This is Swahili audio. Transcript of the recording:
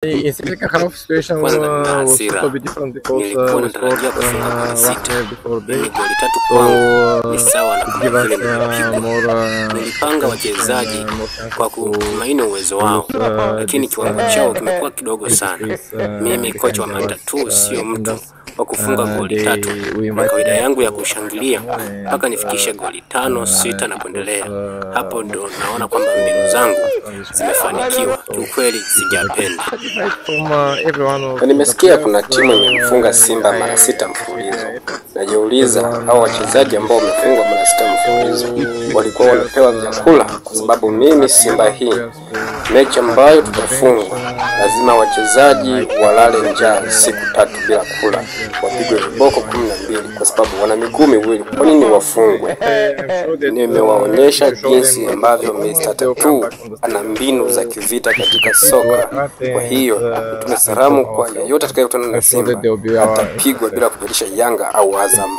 In such a kind of situation was totally different because we scored last night before break, so it gives us Nilipanga wachezaji kwa kutumaini uwezo wao, lakini kiwango chao kimekuwa kidogo sana. Mimi kocha wa Matatu sio mtu wa kufunga goli 3. Kwa kawaida yangu ya kushangilia mpaka nifikishe goli 5, 6 na kuendelea. Hapo ndo naona kwamba mbinu zangu zimefanikiwa. Kiukweli sijapenda. Nimesikia kuna timu imefunga Simba mara 6 mfululizo. Najiuliza hao wachezaji ambao wamefunga mara 6 mfululizo walikuwa wanapewa vyakula? Kwa sababu mimi Simba hii mechi ambayo tutafungwa lazima wachezaji walale njaa siku 3 bila kula, wapigwe viboko 12 kwa sababu wana miguu miwili. Kwa nini wafungwe? Nimewaonyesha jinsi ambavyo Mr. Tatu ana mbinu za kivita katika soka. Kwa hiyo tumesalamu kwa yeyote atakayekutana na Simba atapigwa bila kupitisha Yanga au Azam.